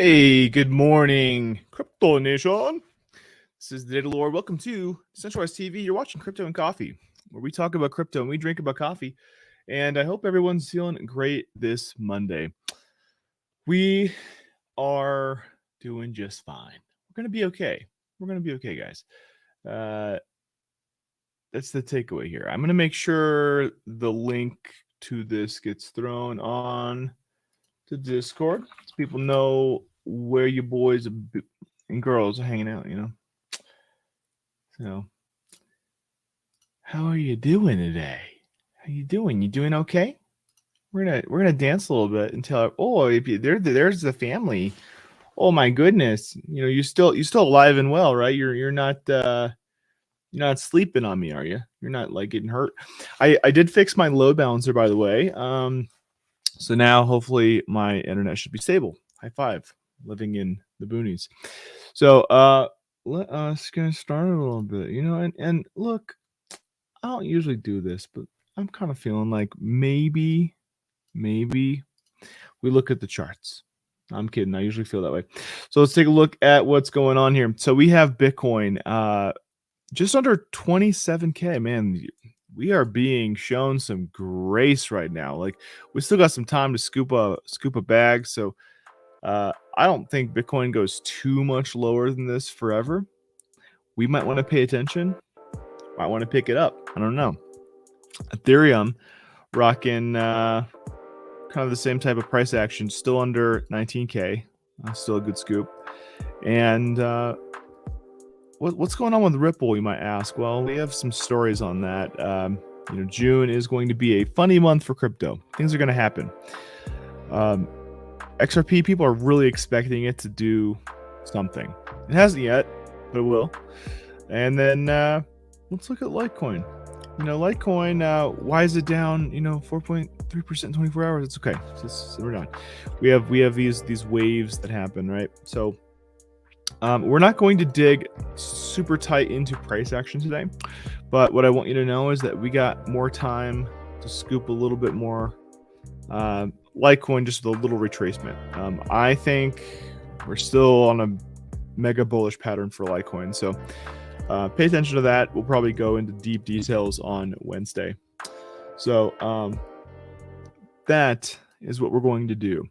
Hey, good morning, Crypto Nation. This is the Data Lord. Welcome to Centralized TV. You're watching Crypto and Coffee, where we talk about crypto and we drink about coffee. And I hope everyone's feeling great this Monday. We are doing just fine. We're going to be okay. We're going to be okay, guys. That's the takeaway here. I'm going to make sure the link to this gets thrown on to Discord so people know where you boys and girls are hanging out, So, how are you doing today? How you doing? You doing okay? We're gonna dance a little bit until there's the family. Oh my goodness! You're still alive and well, right? You're not sleeping on me, are you? You're not like getting hurt. I did fix my load balancer, by the way. So now hopefully my internet should be stable. High five, living in the boonies. So let us get started a little bit, and look, I don't usually do this, but I'm kind of feeling like maybe we look at the charts. I'm kidding. I usually feel that way. So let's take a look at what's going on here. So we have Bitcoin just under 27K, man. We are being shown some grace right now. Like, we still got some time to scoop a bag. So I don't think Bitcoin goes too much lower than this forever. We might want to pay attention. Might want to pick it up. I don't know. Ethereum rocking kind of the same type of price action, still under 19K. Still a good scoop. And what's going on with Ripple, you might ask? Well, we have some stories on that. June is going to be a funny month for crypto. Things are going to happen. XRP, people are really expecting it to do something. It hasn't yet, but it will. And then let's look at Litecoin. Litecoin, why is it down, 4.3% in 24 hours? It's okay. Just simmer down. We have these waves that happen, right? So we're not going to dig super tight into price action today, but what I want you to know is that we got more time to scoop a little bit more Litecoin, just with a little retracement. I think we're still on a mega bullish pattern for Litecoin, so pay attention to that. We'll probably go into deep details on Wednesday. So that is what we're going to do.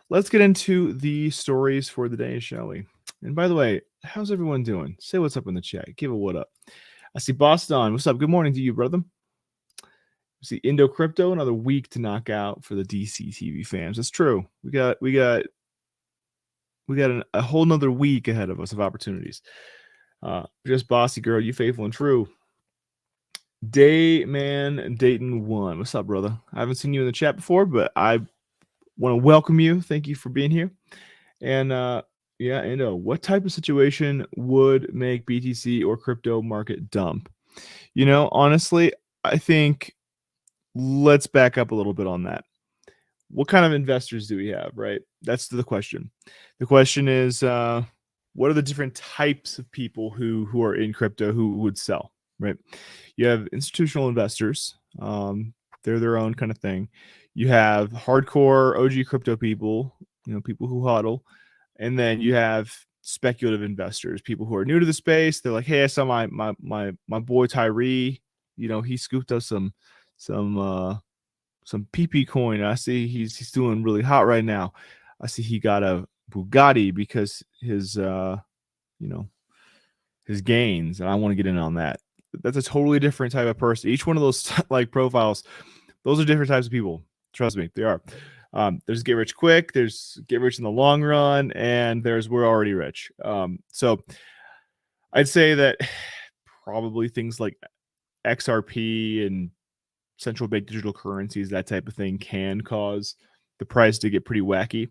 Let's get into the stories for the day, shall we? And by the way, how's everyone doing? Say what's up in the chat. Give a what up. I see Boston. What's up? Good morning to you, brother. I see Indo Crypto, another week to knock out for the DC TV fans. That's true. We got a whole nother week ahead of us of opportunities. Just bossy girl, you faithful and true. Dayman Dayton 1. What's up, brother? I haven't seen you in the chat before, but I want to welcome you. Thank you for being here. And what type of situation would make BTC or crypto market dump? Honestly, I think let's back up a little bit on that. What kind of investors do we have, right? That's the question. The question is, what are the different types of people who are in crypto who would sell, right? You have institutional investors. They're their own kind of thing. You have hardcore OG crypto people, people who hodl. And then you have speculative investors, people who are new to the space. They're like, hey, I saw my boy Tyree, he scooped us some PP coin. I see he's doing really hot right now. I see he got a Bugatti because his gains, and I want to get in on that. That's a totally different type of person. Each one of those like profiles, those are different types of people. Trust me, they are. There's get rich quick, there's get rich in the long run, and there's we're already rich. So I'd say that probably things like XRP and central bank digital currencies, that type of thing, can cause the price to get pretty wacky,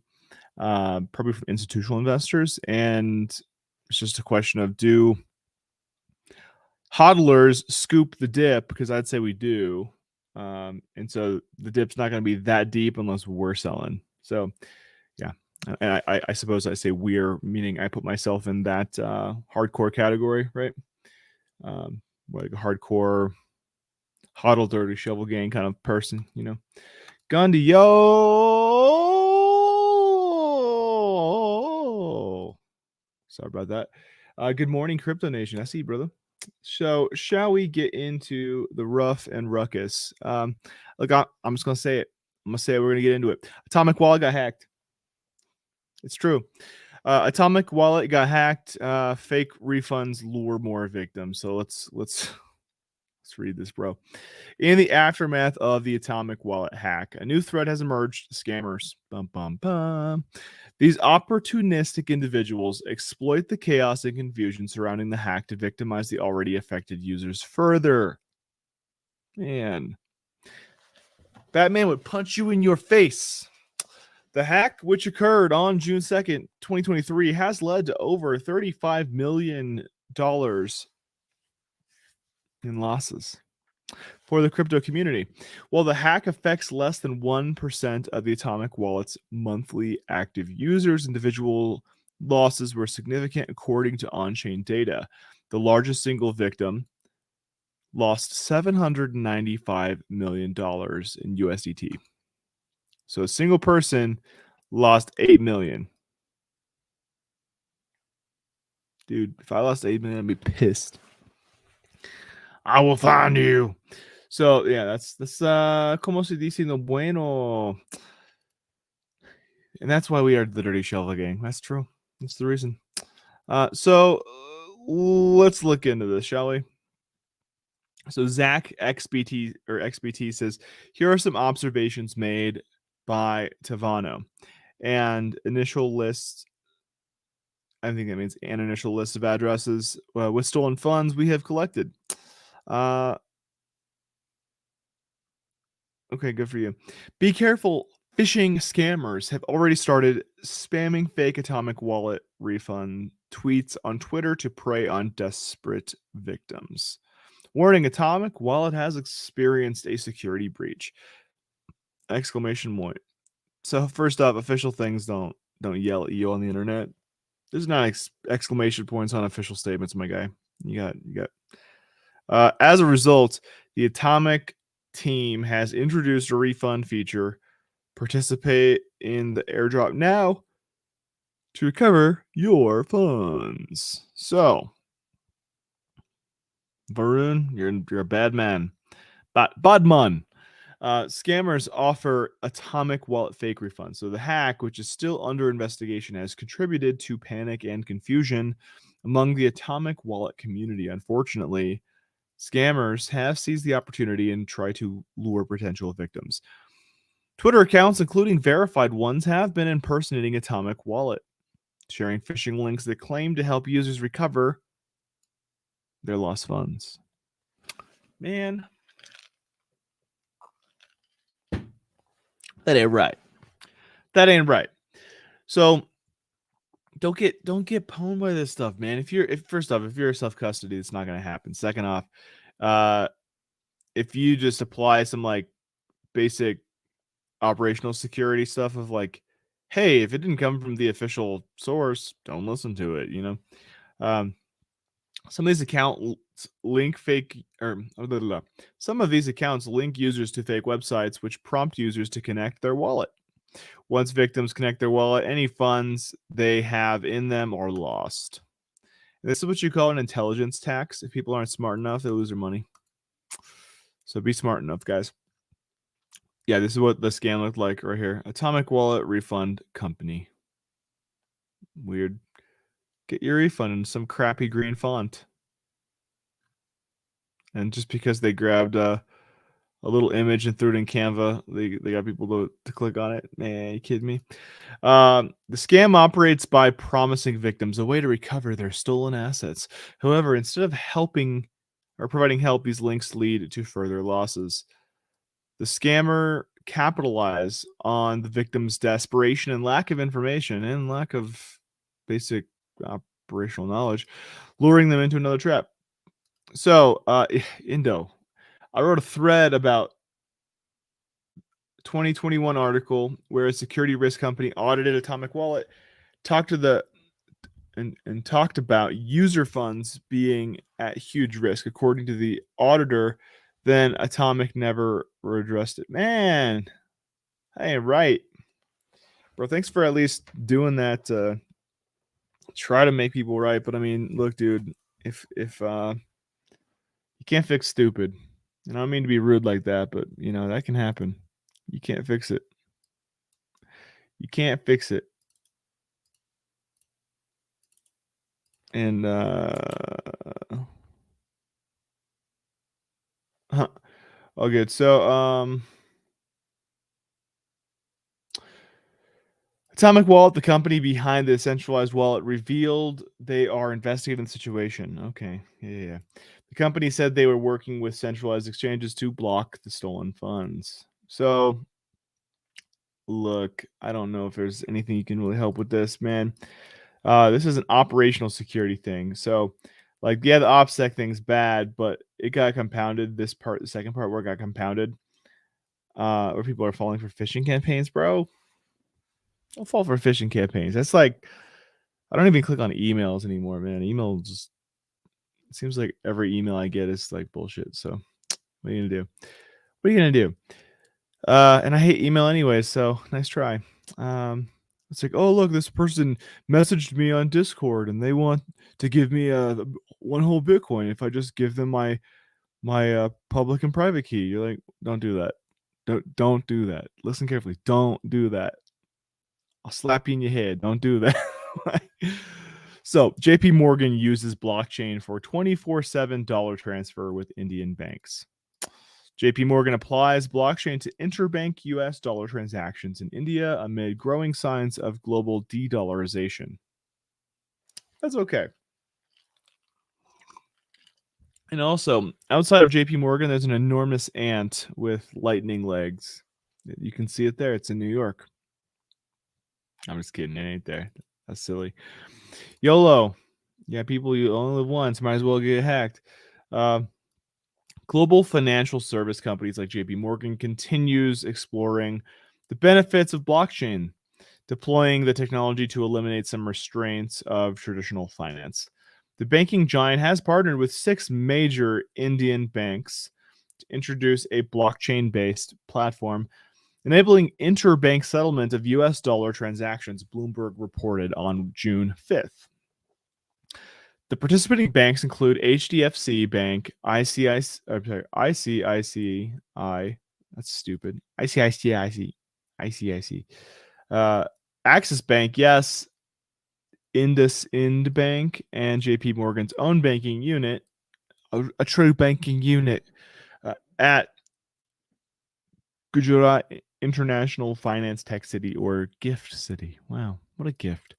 probably from institutional investors. And it's just a question of, do hodlers scoop the dip? Because I'd say we do. And so the dip's not going to be that deep unless we're selling. So yeah, and I suppose I say we're, meaning I put myself in that hardcore category, right? Like a hardcore hodl dirty shovel gang kind of person, Gandhi, yo, Sorry about that. Good morning, Crypto Nation. I see you, brother. So, shall we get into the rough and ruckus? Look, I'm just gonna say it. I'm gonna say it. We're gonna get into it. Atomic Wallet got hacked. It's true. Atomic Wallet got hacked. Fake refunds lure more victims. So let's read this, bro. In the aftermath of the Atomic Wallet hack, a new threat has emerged. Scammers. Bum, bum, bum. These opportunistic individuals exploit the chaos and confusion surrounding the hack to victimize the already affected users further. Man, Batman would punch you in your face. The hack, which occurred on June 2nd, 2023, has led to over $35 million in losses for the crypto community. While the hack affects less than 1% of the Atomic Wallet's monthly active users, individual losses were significant according to on-chain data. The largest single victim lost $795 million in USDT. So a single person lost 8 million. Dude, if I lost 8 million, I'd be pissed. I will find you. So yeah, that's como se dice no bueno. And that's why we are the Dirty Shovel Gang. That's true. That's the reason. So let's look into this, shall we? So Zach XBT says, here are some observations made by Tavano. And initial list, I think that means an initial list of addresses with stolen funds we have collected. Okay, good for you. Be careful. Phishing scammers have already started spamming fake Atomic Wallet refund tweets on Twitter to prey on desperate victims. Warning, Atomic Wallet has experienced a security breach. Exclamation point. So first off, official things don't yell at you on the internet. There's not exclamation points on official statements, my guy. You got. As a result, the Atomic team has introduced a refund feature. Participate in the airdrop now to recover your funds. So, Varun, you're a bad man. Badman. Scammers offer Atomic Wallet fake refunds. So the hack, which is still under investigation, has contributed to panic and confusion among the Atomic Wallet community. Unfortunately, scammers have seized the opportunity and try to lure potential victims. Twitter accounts, including verified ones, have been impersonating Atomic Wallet, sharing phishing links that claim to help users recover their lost funds. Man, that ain't right. That ain't right. So don't get pwned by this stuff, man. First off, if you're self-custody, it's not gonna happen. Second off, if you just apply some like basic operational security stuff of like, hey, if it didn't come from the official source, don't listen to it, you know. Some of these accounts link fake some of these accounts link users to fake websites which prompt users to connect their wallet. Once victims connect their wallet, any funds they have in them are lost. And this is what you call an intelligence tax. If people aren't smart enough, they lose their money. So be smart enough, guys. Yeah, this is what the scam looked like right here. Atomic Wallet Refund Company. Weird. Get your refund in some crappy green font. And just because they grabbed a little image and threw it in Canva, they got people to click on it. Man, you kidding me? The scam operates by promising victims a way to recover their stolen assets. However, instead of helping or providing help, these links lead to further losses. The scammer capitalize on the victim's desperation and lack of information and lack of basic operational knowledge, luring them into another trap. So, Indo, I wrote a thread about 2021 article where a security risk company audited Atomic Wallet, talked about user funds being at huge risk according to the auditor. Then Atomic never addressed it. Man, I ain't right, bro. Thanks for at least doing that try to make people right. But I mean, look, dude, if you can't fix stupid, and I don't mean to be rude like that, but you know that can happen. You can't fix it. You can't fix it. And all good. So Atomic Wallet, the company behind the centralized wallet, revealed they are investigating the situation. Okay. Yeah. The company said they were working with centralized exchanges to block the stolen funds. So, look, I don't know if there's anything you can really help with this, man. This is an operational security thing. So, like, yeah, the OPSEC thing's bad, but it got compounded. This part, the second part where it got compounded, where people are falling for phishing campaigns, bro. Don't fall for phishing campaigns. That's like, I don't even click on emails anymore, man. Email just, it seems like every email I get is like bullshit. So what are you gonna do? What are you gonna do? And I hate email anyway, so nice try. It's like, oh look, this person messaged me on Discord and they want to give me one whole Bitcoin if I just give them my public and private key. You're like, don't do that. Don't do that. Listen carefully. Don't do that. I'll slap you in your head. Don't do that. So, JP Morgan uses blockchain for 24/7 dollar transfer with Indian banks. JP Morgan applies blockchain to interbank US dollar transactions in India amid growing signs of global de-dollarization. That's okay. And also, outside of JP Morgan, there's an enormous ant with lightning legs. You can see it there. It's in New York. I'm just kidding. It ain't there. That's silly. YOLO. Yeah, people, you only live once. Might as well get hacked. Global financial service companies like JP Morgan continues exploring the benefits of blockchain, deploying the technology to eliminate some restraints of traditional finance. The banking giant has partnered with 6 major Indian banks to introduce a blockchain-based platform enabling interbank settlement of US dollar transactions, Bloomberg reported on June 5th. The participating banks include HDFC Bank, ICICI, that's stupid, ICICI, Axis Bank, yes, Ind Bank, and JP Morgan's own banking unit, a true banking unit, at Gujarat International Finance Tech City, or GIFT City. Wow, what a gift.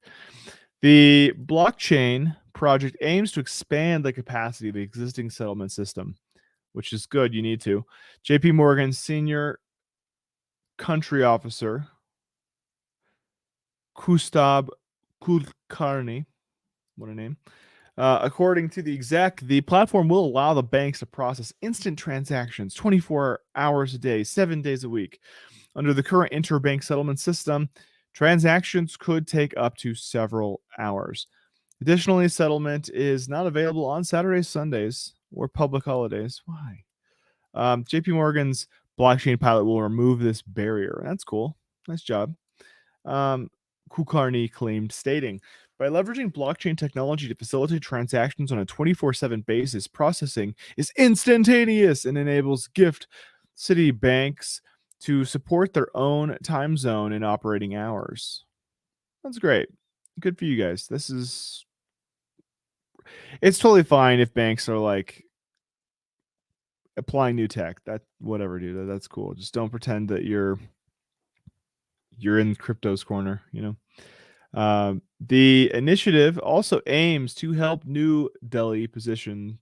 The blockchain project aims to expand the capacity of the existing settlement system, which is good. You need to. JP Morgan's senior country officer, Kustab Kulkarni, what a name. According to the exec, the platform will allow the banks to process instant transactions 24 hours a day, 7 days a week. Under the current interbank settlement system, transactions could take up to several hours. Additionally, settlement is not available on Saturdays, Sundays, or public holidays. Why? JP Morgan's blockchain pilot will remove this barrier. That's cool. Nice job. Kulkarni claimed, stating, by leveraging blockchain technology to facilitate transactions on a 24/7 basis, processing is instantaneous and enables GIFT City banks to support their own time zone and operating hours. That's great. Good for you guys. It's totally fine if banks are like applying new tech. That whatever, dude. That's cool. Just don't pretend that you're in crypto's corner, you know. The initiative also aims to help New Delhi position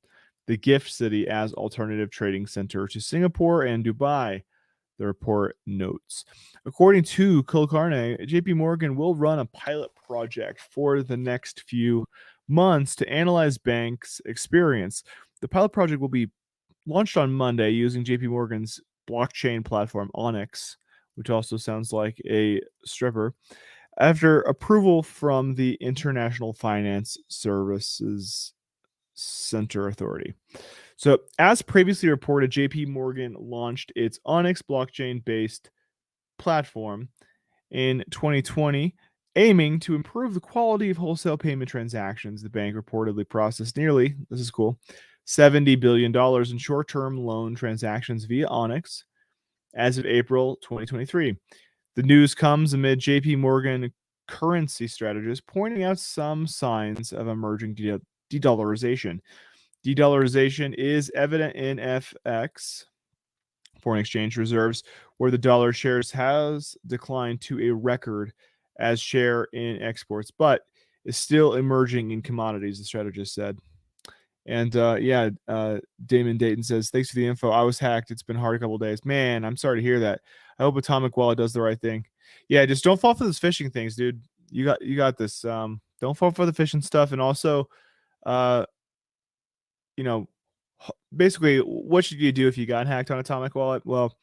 the GIFT City as alternative trading center to Singapore and Dubai, the report notes. According to Kulkarni, JP Morgan will run a pilot project for the next few months to analyze banks' experience. The pilot project will be launched on Monday using JP Morgan's blockchain platform Onyx, which also sounds like a stripper, after approval from the International Finance Services Center Authority. So, as previously reported, JP Morgan launched its Onyx blockchain-based platform in 2020 Aiming to improve the quality of wholesale payment transactions, the bank reportedly processed nearly, this is cool, $70 billion in short-term loan transactions via Onyx as of April 2023. The news comes amid JP Morgan currency strategists pointing out some signs of emerging de-dollarization. De-dollarization is evident in FX, foreign exchange reserves, where the dollar shares has declined to a record as share in exports, but is still emerging in commodities, the strategist said. And Damon Dayton says, thanks for the info. I was hacked. It's been hard a couple of days. Man, I'm sorry to hear that. I hope Atomic Wallet does the right thing. Yeah, just don't fall for those phishing things, dude. You got this. Don't fall for the phishing stuff. And also, uh, you know, basically, what should you do if you got hacked on Atomic Wallet? Well,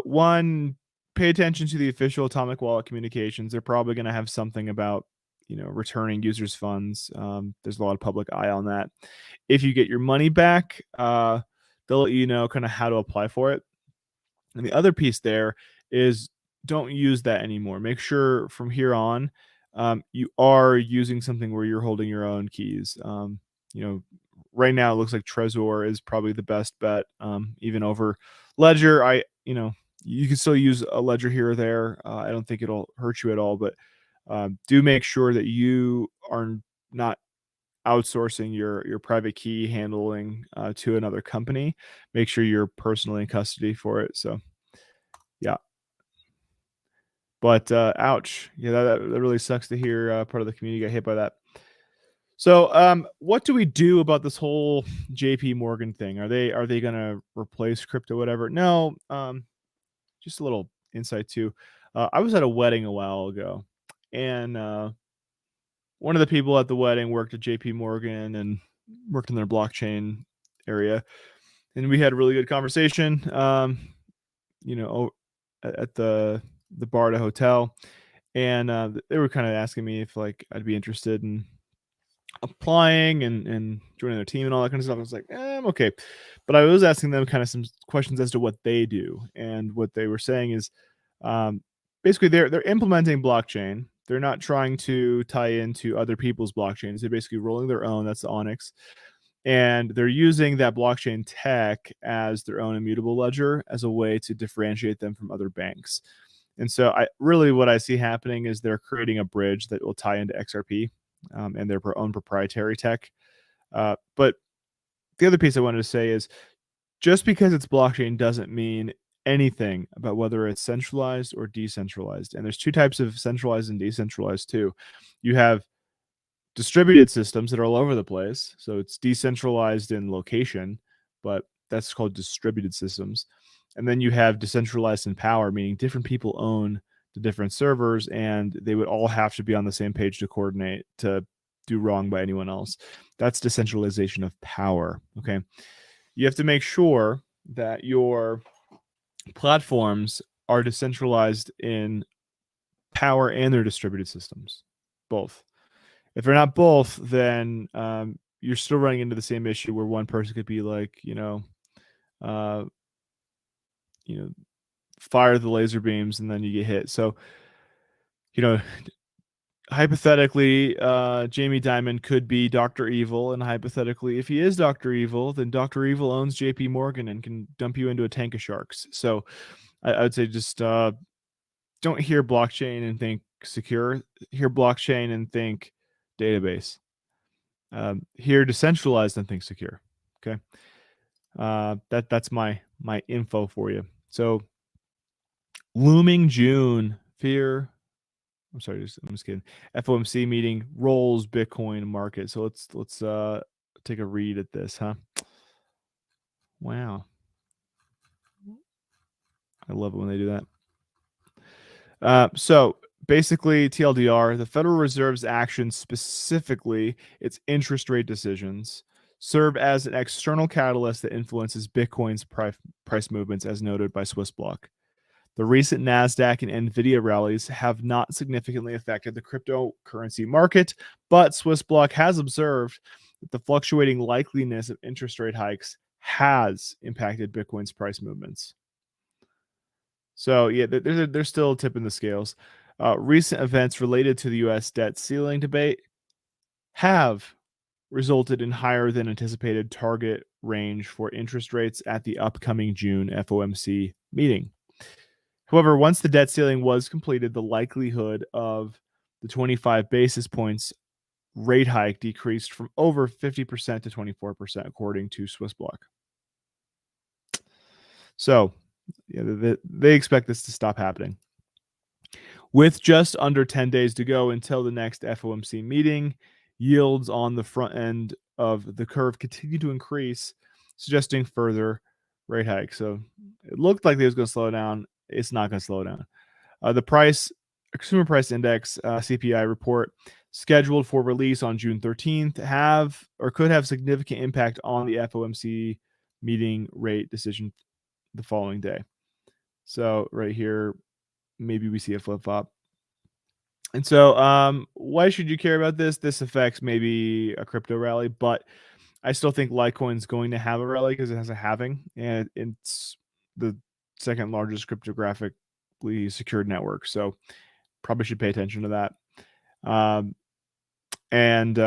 one, pay attention to the official Atomic Wallet communications. They're probably going to have something about, returning users' funds. There's a lot of public eye on that. If you get your money back, they'll let you know kind of how to apply for it. And the other piece there is don't use that anymore. Make sure from here on, you are using something where you're holding your own keys. Right now it looks like Trezor is probably the best bet, even over Ledger. You can still use a Ledger here or there. I don't think it'll hurt you at all, but do make sure that you are not outsourcing your private key handling to another company. Make sure you're personally in custody for it. So, yeah. But ouch, yeah, that really sucks to hear. Part of the community got hit by that. So, what do we do about this whole JP Morgan thing? Are they going to replace crypto, whatever? No. Just a little insight too. I was at a wedding a while ago, and one of the people at the wedding worked at JP Morgan and worked in their blockchain area, and we had a really good conversation. At the bar at a hotel, and they were kind of asking me if I'd be interested in applying and joining their team and all that kind of stuff. I was like, I'm okay. But I was asking them kind of some questions as to what they do. And what they were saying is basically they're implementing blockchain. They're not trying to tie into other people's blockchains. They're basically rolling their own. That's the Onyx. And they're using that blockchain tech as their own immutable ledger as a way to differentiate them from other banks. And so what I see happening is they're creating a bridge that will tie into XRP. And their own proprietary tech. But the other piece I wanted to say is just because it's blockchain doesn't mean anything about whether it's centralized or decentralized. And there's two types of centralized and decentralized too. You have distributed systems that are all over the place. So it's decentralized in location, but that's called distributed systems. And then you have decentralized in power, meaning different people own the different servers, and they would all have to be on the same page to coordinate to do wrong by anyone else. That's decentralization of power. Okay. You have to make sure that your platforms are decentralized in power and their distributed systems, both. If they're not both, then you're still running into the same issue where one person could be fire the laser beams and then you get hit. So, hypothetically, Jamie Dimon could be Dr. Evil, and hypothetically, if he is Dr. Evil, then Dr. Evil owns JP Morgan and can dump you into a tank of sharks. So I would say just don't hear blockchain and think secure. Hear blockchain and think database. Hear decentralized and think secure. Okay. That's my info for you. So looming June fear. I'm just kidding. FOMC meeting rolls Bitcoin market. So let's take a read at this, huh? Wow. I love it when they do that. So basically, TLDR, the Federal Reserve's actions, specifically its interest rate decisions, serve as an external catalyst that influences Bitcoin's price movements, as noted by Swissblock. The recent NASDAQ and NVIDIA rallies have not significantly affected the cryptocurrency market, but Swissblock has observed that the fluctuating likeliness of interest rate hikes has impacted Bitcoin's price movements. So, yeah, there's still a tip in the scales. Recent events related to the U.S. debt ceiling debate have resulted in higher than anticipated target range for interest rates at the upcoming June FOMC meeting. However, once the debt ceiling was completed, the likelihood of the 25 basis points rate hike decreased from over 50% to 24%, according to Swissblock. So they expect this to stop happening. With just under 10 days to go until the next FOMC meeting, yields on the front end of the curve continue to increase, suggesting further rate hikes. So it looked like it was going to slow down. It's not going to slow down. The consumer price index CPI report scheduled for release on June 13th could have significant impact on the FOMC meeting rate decision the following day. So right here, maybe we see a flip-flop. And so why should you care about this? This affects maybe a crypto rally, but I still think Litecoin's going to have a rally because it has a halving, and it's the second largest cryptographically secured network. So probably should pay attention to that. And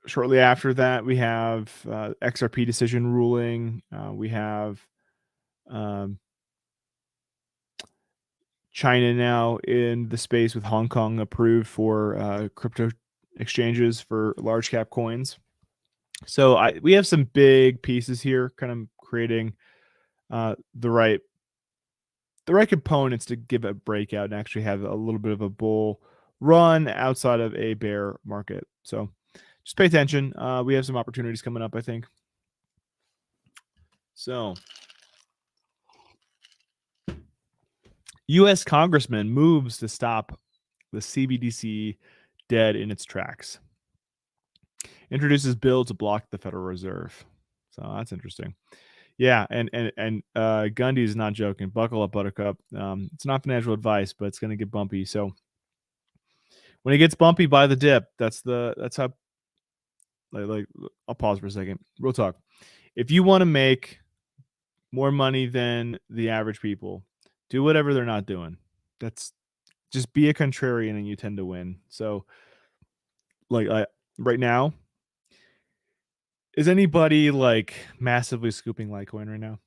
shortly after that, we have XRP decision ruling. We have China now in the space with Hong Kong approved for crypto exchanges for large cap coins. So we have some big pieces here, kind of creating the right components to give a breakout and actually have a little bit of a bull run outside of a bear market. So just pay attention. We have some opportunities coming up, I think. So U.S. congressman moves to stop the CBDC dead in its tracks. Introduces bill to block the Federal Reserve. So that's interesting. Yeah, and Gundy is not joking. Buckle up, Buttercup. It's not financial advice, but it's going to get bumpy. So when it gets bumpy, buy the dip. That's how. Like, I'll pause for a second. Real talk. If you want to make more money than the average people, do whatever they're not doing. That's just be a contrarian, and you tend to win. So, like, right now, is anybody like massively scooping Litecoin right now?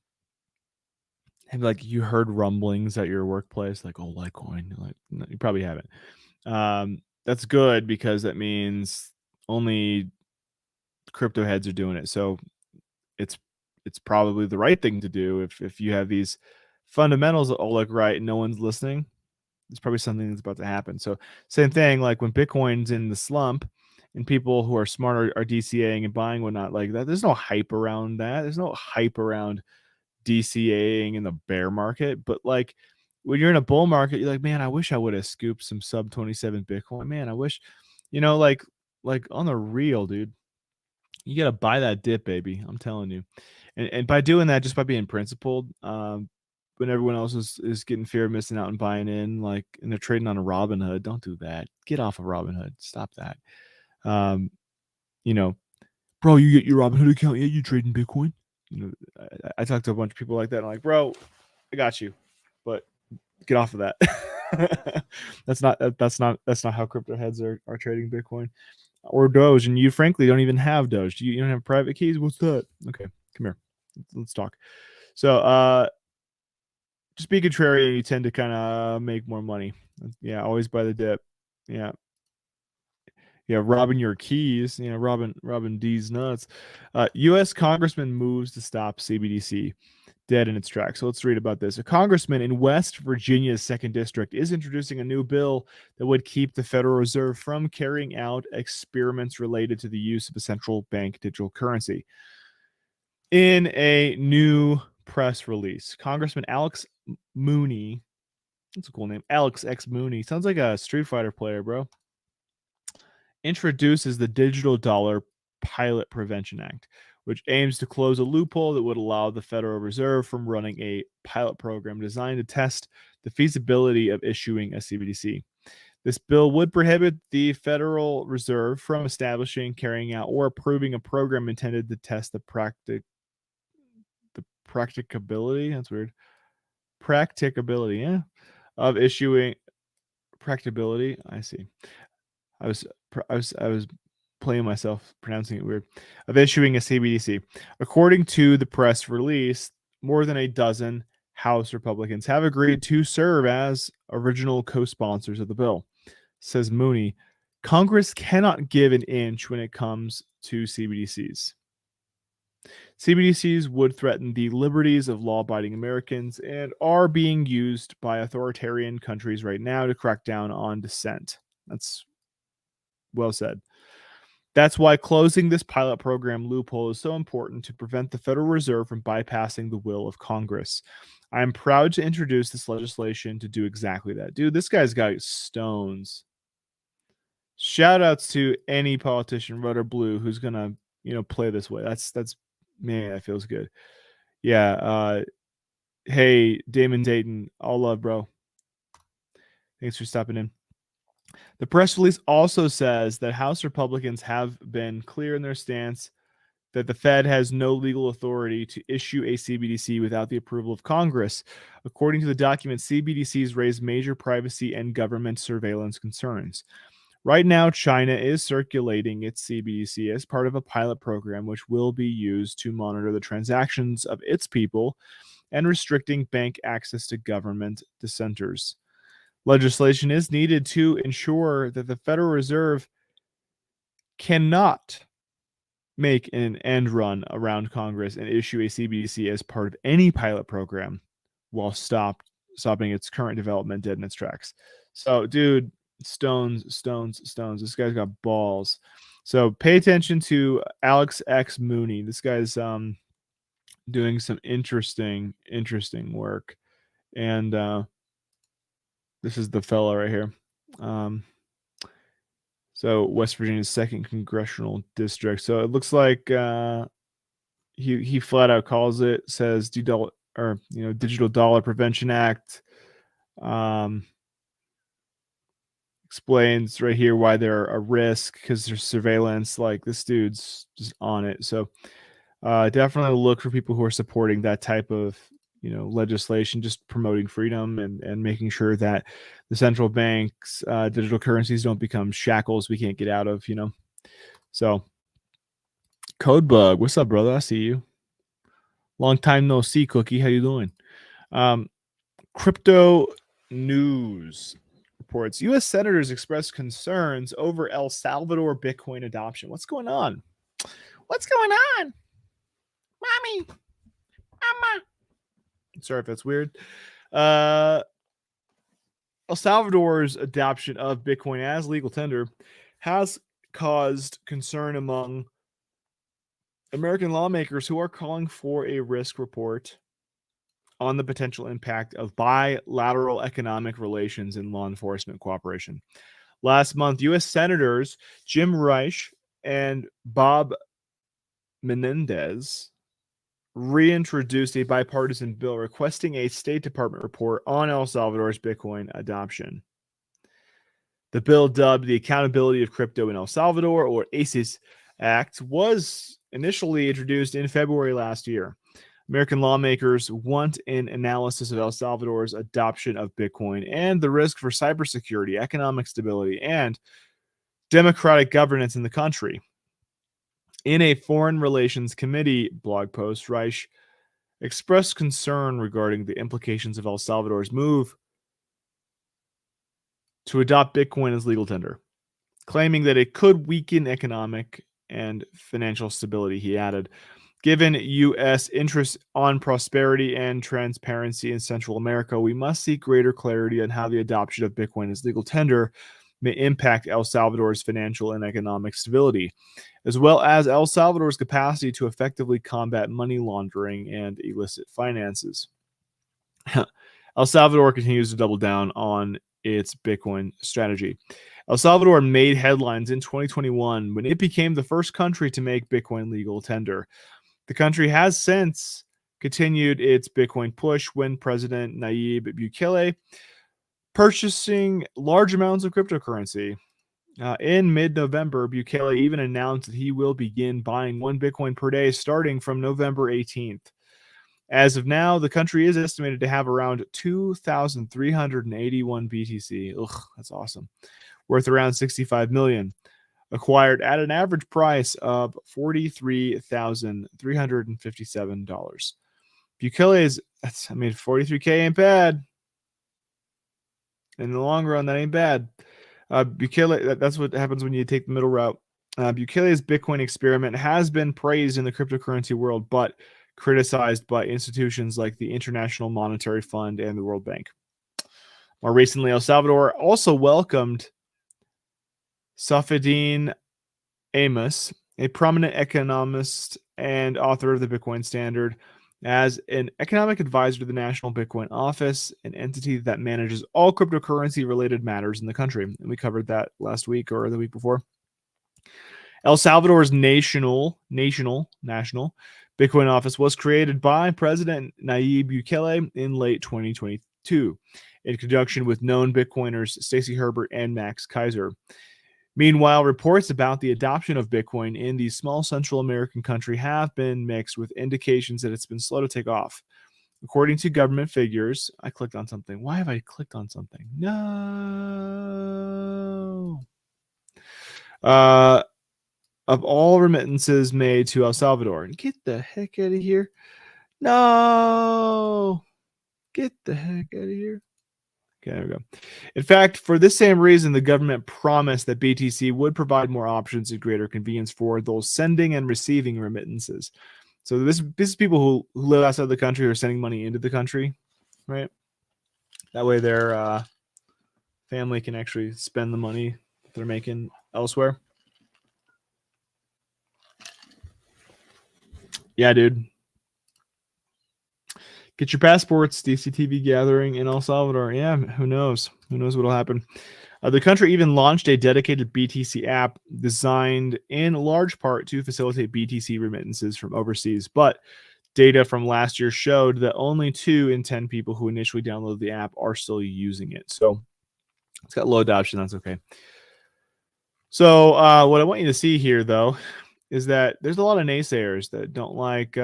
Have like you heard rumblings at your workplace, like, oh, Litecoin? Like, no, you probably haven't. That's good because that means only crypto heads are doing it. So it's probably the right thing to do if you have these fundamentals that all look right and no one's listening. There's probably something that's about to happen. So same thing, like when Bitcoin's in the slump and people who are smart are DCAing and buying whatnot like that. There's no hype around that. There's no hype around DCAing in the bear market. But like when you're in a bull market, you're like, man, I wish I would have scooped some sub 27 Bitcoin. Man, I wish, like on the real, dude. You got to buy that dip, baby. I'm telling you. And by doing that, just by being principled, when everyone else is getting fear of missing out and buying in, like, and they're trading on a Robinhood, don't do that. Get off of Robinhood. Stop that. Bro, you get your Robinhood account yet? You trading Bitcoin? I talked to a bunch of people like that. And I'm like, bro, I got you, but get off of that. that's not how crypto heads are trading Bitcoin or Doge. And you frankly don't even have Doge. You don't have private keys? What's that? Okay, come here. Let's talk. So just be contrarian. You tend to kind of make more money. Yeah, always buy the dip. Yeah. Robbing your keys, robbing D's nuts. U.S. congressman moves to stop CBDC dead in its tracks. So let's read about this. A congressman in West Virginia's 2nd District is introducing a new bill that would keep the Federal Reserve from carrying out experiments related to the use of a central bank digital currency. In a new press release, Congressman Alex Mooney, that's a cool name, Alex X Mooney, sounds like a Street Fighter player, bro, introduces the Digital Dollar Pilot Prevention Act, which aims to close a loophole that would allow the Federal Reserve from running a pilot program designed to test the feasibility of issuing a CBDC. This bill would prohibit the Federal Reserve from establishing, carrying out, or approving a program intended to test the practicability, that's weird, practicability, of issuing Practicability. I see. I was playing myself pronouncing it weird. Of issuing a CBDC. According to the press release, more than a dozen House Republicans have agreed to serve as original co-sponsors of the bill. Says Mooney, Congress cannot give an inch when it comes to CBDCs. CBDCs would threaten the liberties of law abiding Americans and are being used by authoritarian countries right now to crack down on dissent. That's well said. That's why closing this pilot program loophole is so important to prevent the Federal Reserve from bypassing the will of Congress. I'm proud to introduce this legislation to do exactly that. Dude, this guy's got stones. Shout outs to any politician, red or blue, who's gonna, play this way. That's man, that feels good. Yeah. Hey, Damon Dayton, all love, bro. Thanks for stopping in. The press release also says that House Republicans have been clear in their stance that the Fed has no legal authority to issue a CBDC without the approval of Congress. According to the document, CBDCs raise major privacy and government surveillance concerns. Right now, China is circulating its CBDC as part of a pilot program which will be used to monitor the transactions of its people and restricting bank access to government dissenters. Legislation is needed to ensure that the Federal Reserve cannot make an end run around Congress and issue a CBDC as part of any pilot program while stopping its current development dead in its tracks. So, dude, stones. This guy's got balls. So pay attention to Alex X Mooney. This guy's doing some interesting work. And this is the fellow right here. So West Virginia's 2nd congressional district. So it looks like he flat out calls it, says Digital Dollar Prevention Act. Explains right here why they're a risk because there's surveillance. Like, this dude's just on it. So definitely look for people who are supporting that type of legislation, just promoting freedom and making sure that the central bank's digital currencies don't become shackles we can't get out of. So Codebug, what's up, brother? I see you. Long time no see, Cookie. How you doing? Crypto news reports U.S. senators express concerns over El Salvador Bitcoin adoption. What's going on? Mommy? Mama? Sorry if that's weird. El Salvador's adoption of Bitcoin as legal tender has caused concern among American lawmakers who are calling for a risk report on the potential impact of bilateral economic relations and law enforcement cooperation. Last month, U.S. Senators Jim Reich and Bob Menendez reintroduced a bipartisan bill requesting a State Department report on El Salvador's Bitcoin adoption. The bill, dubbed the Accountability of Crypto in El Salvador, or ACES Act, was initially introduced in February last year. American lawmakers want an analysis of El Salvador's adoption of Bitcoin and the risk for cybersecurity, economic stability, and democratic governance in the country. In a Foreign Relations Committee blog post, Reich expressed concern regarding the implications of El Salvador's move to adopt Bitcoin as legal tender, claiming that it could weaken economic and financial stability. He added, given U.S. interests on prosperity and transparency in Central America, we must seek greater clarity on how the adoption of Bitcoin as legal tender may impact El Salvador's financial and economic stability, as well as El Salvador's capacity to effectively combat money laundering and illicit finances. El Salvador continues to double down on its Bitcoin strategy. El Salvador made headlines in 2021 when it became the first country to make Bitcoin legal tender. The country has since continued its Bitcoin push when President Nayib Bukele purchasing large amounts of cryptocurrency. In mid-November, Bukele even announced that he will begin buying 1 Bitcoin per day starting from November 18th. As of now, the country is estimated to have around 2,381 BTC. Ugh, that's awesome. Worth around 65 million. Acquired at an average price of $43,357. Bukele's, 43K ain't bad. In the long run, that ain't bad. Bukele, that's what happens when you take the middle route. Bukele's Bitcoin experiment has been praised in the cryptocurrency world, but criticized by institutions like the International Monetary Fund and the World Bank. More recently, El Salvador also welcomed Safedin Amos, a prominent economist and author of the Bitcoin Standard, as an economic advisor to the National Bitcoin Office, an entity that manages all cryptocurrency-related matters in the country. And we covered that last week or the week before. El Salvador's national Bitcoin office was created by President Nayib Bukele in late 2022 in conjunction with known Bitcoiners Stacy Herbert and Max Kaiser. Meanwhile, reports about the adoption of Bitcoin in the small Central American country have been mixed, with indications that it's been slow to take off. According to government figures, I clicked on something. Why have I clicked on something? No. Of all remittances made to El Salvador. Get the heck out of here. No. Get the heck out of here. Okay, there we go. In fact, for this same reason, the government promised that BTC would provide more options and greater convenience for those sending and receiving remittances. So this is people who live outside the country who are sending money into the country, right? That way their family can actually spend the money they're making elsewhere. Yeah, dude. Get your passports, DCTV gathering in El Salvador. Yeah, who knows? Who knows what will happen? The country even launched a dedicated BTC app designed in large part to facilitate BTC remittances from overseas. But data from last year showed that only 2 in 10 people who initially downloaded the app are still using it. So it's got low adoption. That's okay. So what I want you to see here, though, is that there's a lot of naysayers that don't like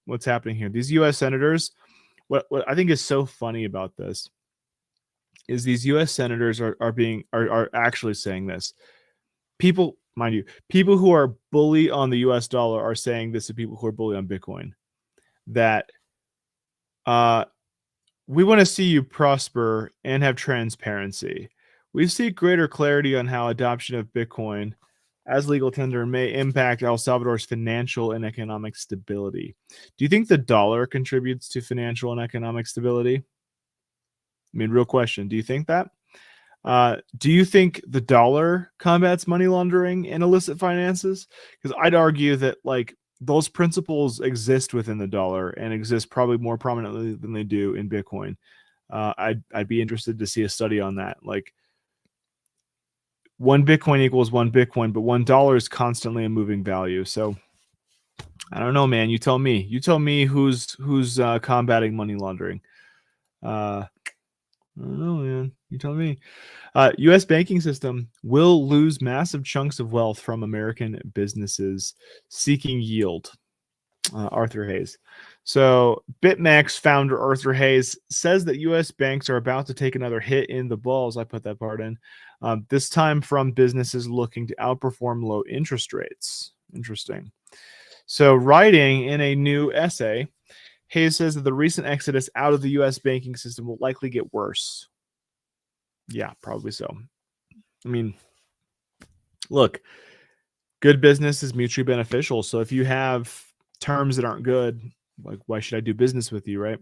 what's happening here. These U.S. senators, what I think is so funny about this is these U.S. senators are actually saying this. People, mind you, people who are bully on the U.S. dollar are saying this to people who are bully on Bitcoin. That we want to see you prosper and have transparency. We seek greater clarity on how adoption of Bitcoin as legal tender may impact El Salvador's financial and economic stability. Do you think the dollar contributes to financial and economic stability? I mean, real question. Do you think that? Do you think the dollar combats money laundering and illicit finances? Because I'd argue that like those principles exist within the dollar and exist probably more prominently than they do in Bitcoin. I'd be interested to see a study on that. Like, 1 Bitcoin equals 1 Bitcoin, but $1 is constantly a moving value. So I don't know, man. You tell me. You tell me who's combating money laundering. I don't know, man. You tell me. U.S. banking system will lose massive chunks of wealth from American businesses seeking yield. Arthur Hayes. So BitMEX founder Arthur Hayes says that U.S. banks are about to take another hit in the balls. I put that part in. This time from businesses looking to outperform low interest rates. Interesting. So writing in a new essay, Hayes says that the recent exodus out of the U.S. banking system will likely get worse. Yeah, probably so. I mean, look, good business is mutually beneficial. So if you have terms that aren't good, like, why should I do business with you, right?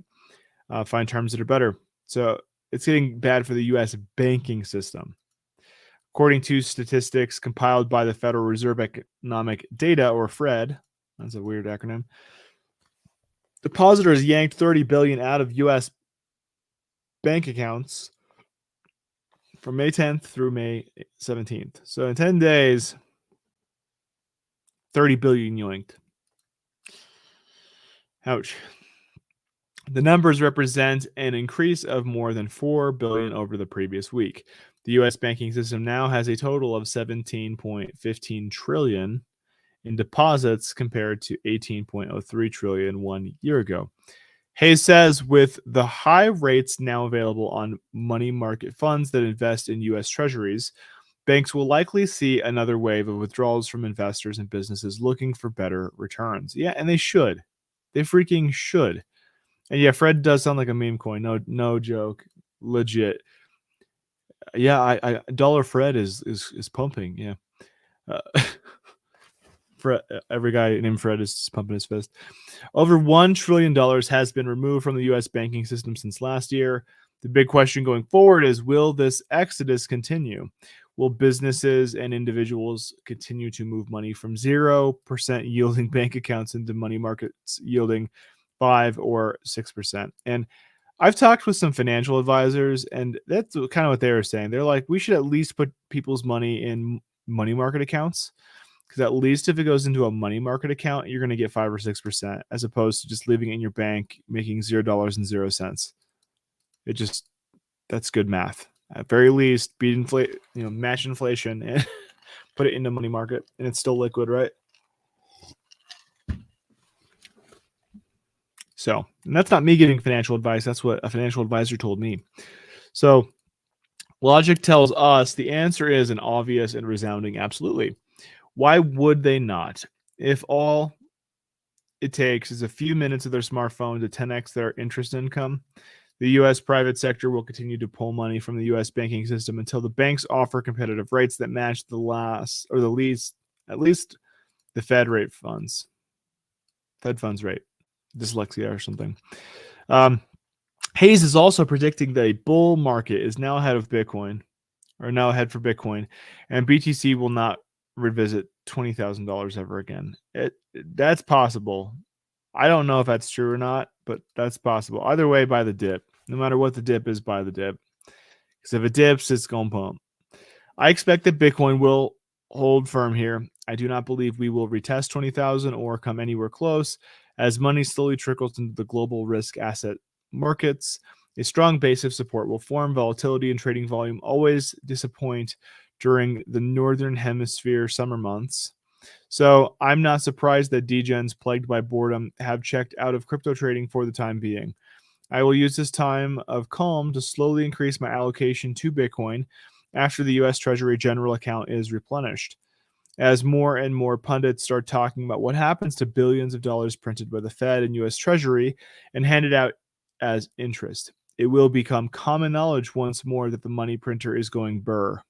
Find terms that are better. So it's getting bad for the U.S. banking system. According to statistics compiled by the Federal Reserve Economic Data, or FRED, that's a weird acronym, depositors yanked $30 billion out of U.S. bank accounts from May 10th through May 17th. So in 10 days, $30 billion yanked. Ouch. The numbers represent an increase of more than $4 billion over the previous week. The U.S. banking system now has a total of $17.15 trillion in deposits compared to $18.03 trillion 1 year ago. Hayes says with the high rates now available on money market funds that invest in U.S. Treasuries, banks will likely see another wave of withdrawals from investors and businesses looking for better returns. Yeah, and they should. They freaking should. And yeah, Fred does sound like a meme coin. No joke. Legit. Yeah, I Dollar Fred is pumping. Yeah. Uh, Fred, every guy named Fred is pumping his fist. Over $1 trillion has been removed from the U.S. banking system since last year. The big question going forward is, will this exodus continue? Will businesses and individuals continue to move money from 0% yielding bank accounts into money markets yielding 5 or 6%? And I've talked with some financial advisors, and that's kind of what they were saying. They're like, we should at least put people's money in money market accounts, because at least if it goes into a money market account, you're going to get 5 or 6%, as opposed to just leaving it in your bank making $0.00. It just, that's good math. At very least, match inflation and put it into money market, and it's still liquid, right? So, and that's not me giving financial advice. That's what a financial advisor told me. So, logic tells us the answer is an obvious and resounding absolutely. Why would they not? If all it takes is a few minutes of their smartphone to 10x their interest income, the U.S. private sector will continue to pull money from the U.S. banking system until the banks offer competitive rates that match the last or the least, at least the Fed funds rate, dyslexia or something. Hayes is also predicting that a bull market is now ahead for Bitcoin, and BTC will not revisit $20,000 ever again. That's possible. I don't know if that's true or not, but that's possible. Either way, buy the dip. No matter what the dip is, buy the dip. Because if it dips, it's going to pump. I expect that Bitcoin will hold firm here. I do not believe we will retest 20,000 or come anywhere close. As money slowly trickles into the global risk asset markets, a strong base of support will form. Volatility and trading volume always disappoint during the northern hemisphere summer months. So I'm not surprised that degens plagued by boredom have checked out of crypto trading for the time being. I will use this time of calm to slowly increase my allocation to Bitcoin after the US Treasury general account is replenished. As more and more pundits start talking about what happens to billions of dollars printed by the Fed and US Treasury and handed out as interest, it will become common knowledge once more that the money printer is going burr.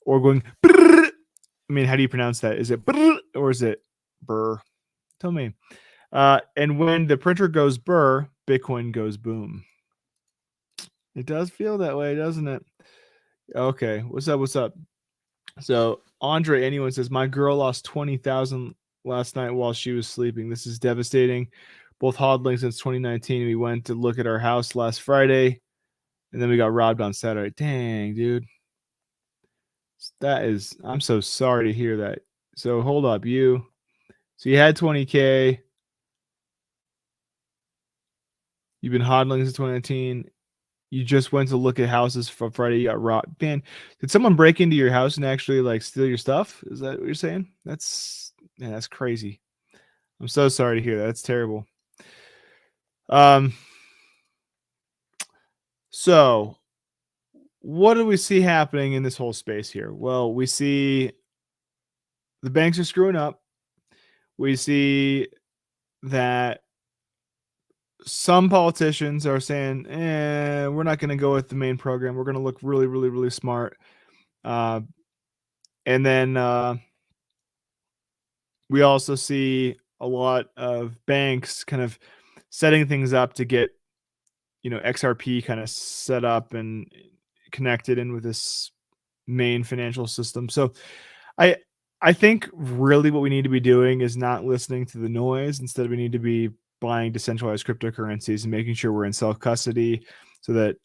Or going brrr. I mean, how do you pronounce that? Is it brrr or is it burr? Tell me. And when the printer goes burr, Bitcoin goes boom. It does feel that way, doesn't it? Okay, what's up? So Andre, anyone says, my girl lost 20,000 last night while she was sleeping. This is devastating. Both hodling since 2019. We went to look at our house last Friday, and then we got robbed on Saturday. Dang, dude. I'm so sorry to hear that. So hold up, so you had 20K. You've been hodling since 2019. You just went to look at houses for Friday. You got robbed. Man, did someone break into your house and actually like steal your stuff? Is that what you're saying? That's crazy. I'm so sorry to hear that. That's terrible. So what do we see happening in this whole space here? Well, we see the banks are screwing up. We see that some politicians are saying, we're not going to go with the main program. We're going to look really, really, really smart. And then we also see a lot of banks kind of setting things up to get, XRP kind of set up and connected in with this main financial system. So I think really what we need to be doing is not listening to the noise. Instead, we need to be buying decentralized cryptocurrencies and making sure we're in self custody so that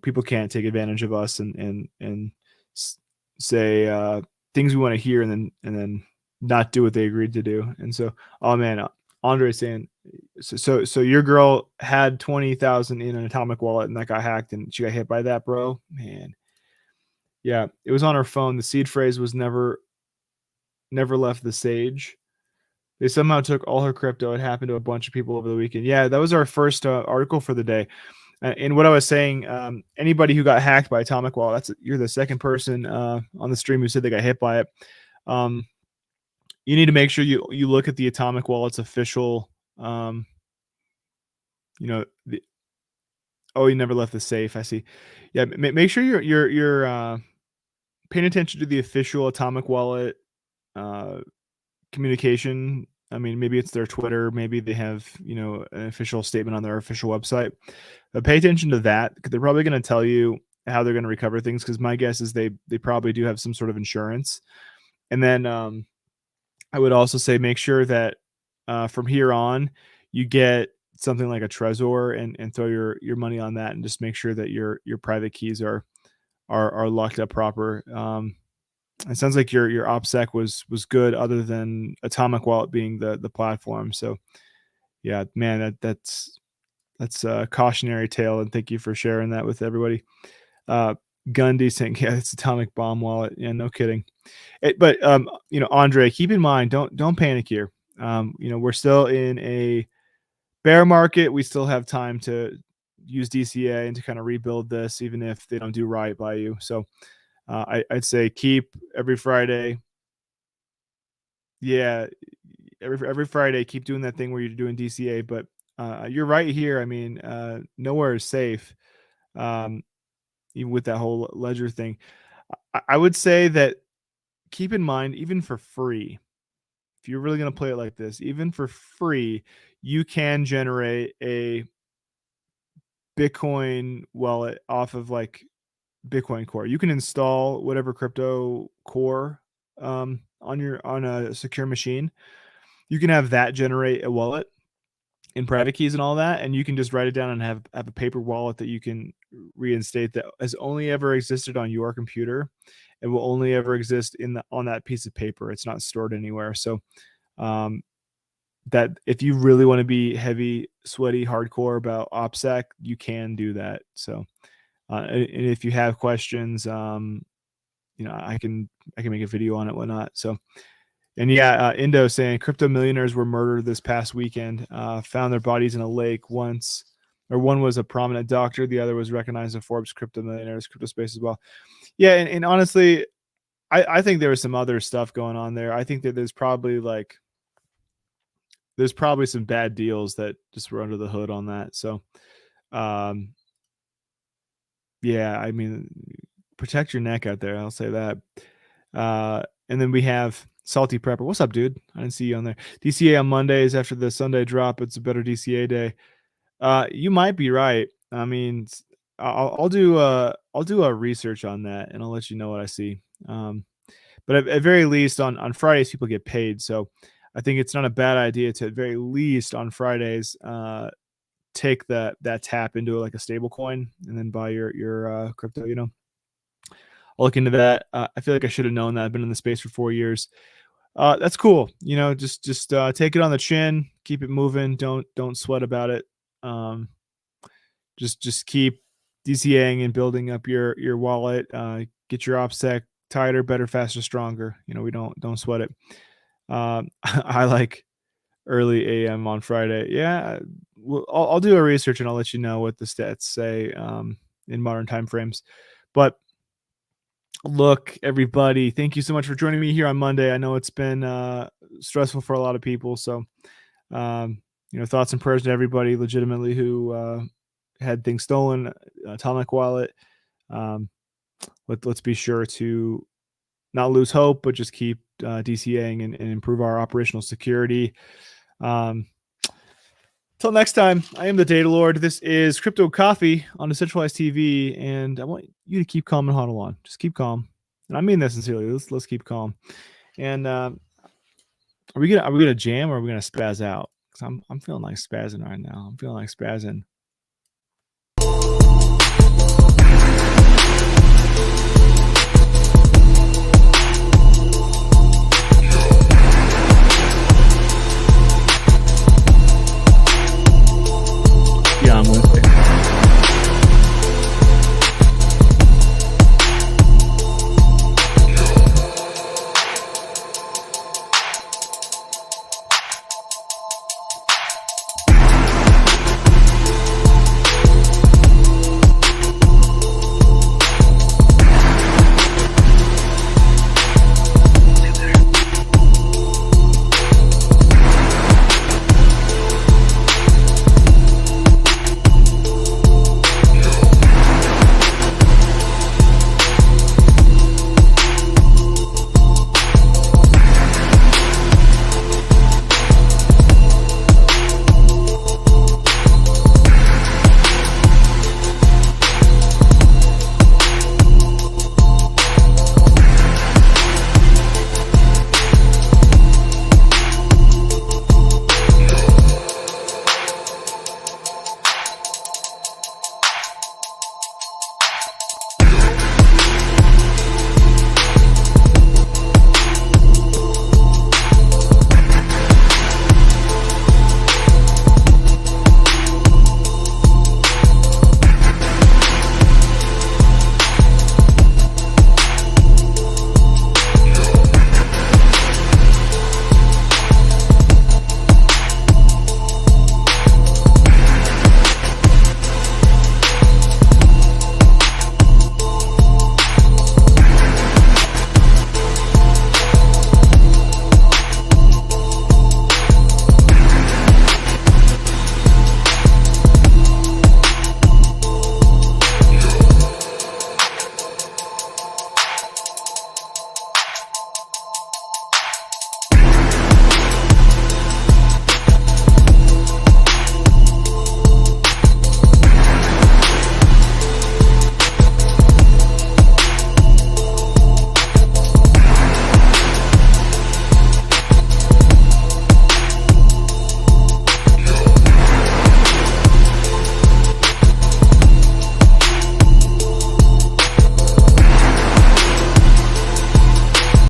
people can't take advantage of us and say things we want to hear and then not do what they agreed to do. And so, oh man, Andre saying, so your girl had 20,000 in an Atomic wallet and that got hacked and she got hit by that, bro. Man, yeah, it was on her phone. The seed phrase was never left the sage. They somehow took all her crypto. It happened to a bunch of people over the weekend. Yeah, that was our first article for the day. And what I was saying, anybody who got hacked by Atomic Wallet, you're the second person on the stream who said they got hit by it. You need to make sure you look at the Atomic Wallet's official. Oh, you never left the safe. I see. Yeah, make sure you're paying attention to the official Atomic Wallet communication. I mean, maybe it's their Twitter, maybe they have an official statement on their official website. But pay attention to that because they're probably going to tell you how they're going to recover things. Because my guess is they probably do have some sort of insurance. And then I would also say make sure that from here on you get something like a Trezor and throw your money on that and just make sure that your private keys are locked up proper. It sounds like your OPSEC was good, other than Atomic Wallet being the platform. So yeah, man, that's a cautionary tale, and thank you for sharing that with everybody. Gundy saying, yeah, it's Atomic Bomb Wallet. Yeah, no kidding. But Andre, keep in mind, don't panic here. We're still in a bear market. We still have time to use DCA and to kind of rebuild this, even if they don't do right by you. So I'd say keep every Friday. Yeah, every Friday, keep doing that thing where you're doing DCA. But you're right here. I mean, nowhere is safe, even with that whole ledger thing. I would say that keep in mind, even for free, if you're really going to play it like this, even for free, you can generate a Bitcoin wallet off of like Bitcoin Core. You can install whatever crypto core on a secure machine. You can have that generate a wallet in private keys and all that, and you can just write it down and have a paper wallet that you can reinstate that has only ever existed on your computer. It will only ever exist on that piece of paper. It's not stored anywhere. So that if you really want to be heavy, sweaty, hardcore about OPSEC, you can do that. So and if you have questions, I can make a video on it, whatnot. So, and yeah, Indo saying crypto millionaires were murdered this past weekend. Found their bodies in a lake once, or one was a prominent doctor, the other was recognized in Forbes crypto millionaires, crypto space as well. Yeah, and honestly, I think there was some other stuff going on there. I think that there's probably some bad deals that just were under the hood on that. So, yeah, I mean, protect your neck out there. I'll say that. And then we have Salty Prepper. What's up, dude? I didn't see you on there. DCA on Mondays after the Sunday drop. It's a better DCA day. You might be right. I mean, I'll do a research on that, and I'll let you know what I see. But at very least on Fridays, people get paid. So I think it's not a bad idea to, at very least on Fridays, take that tap into like a stable coin and then buy your crypto. I'll look into that. I feel like I should have known that. I've been in the space for 4 years. That's cool. Just take it on the chin, keep it moving. Don't sweat about it. Just keep DCAing and building up your wallet. Get your OPSEC tighter, better, faster, stronger. We don't sweat it. I like early AM on Friday. Yeah, I'll do a research and I'll let you know what the stats say in modern time frames. But look, everybody, thank you so much for joining me here on Monday. I know it's been stressful for a lot of people. So, thoughts and prayers to everybody legitimately who had things stolen, Atomic Wallet. Let's be sure to not lose hope, but just keep DCAing and improve our operational security. Till next time, I am the Data Lord. This is Crypto Coffee on Decentralized TV, and I want you to keep calm and huddle on. Just keep calm, and I mean that sincerely. Let's keep calm. And are we gonna jam or are we gonna spaz out? Because I'm feeling like spazzing right now. I'm feeling like spazzing.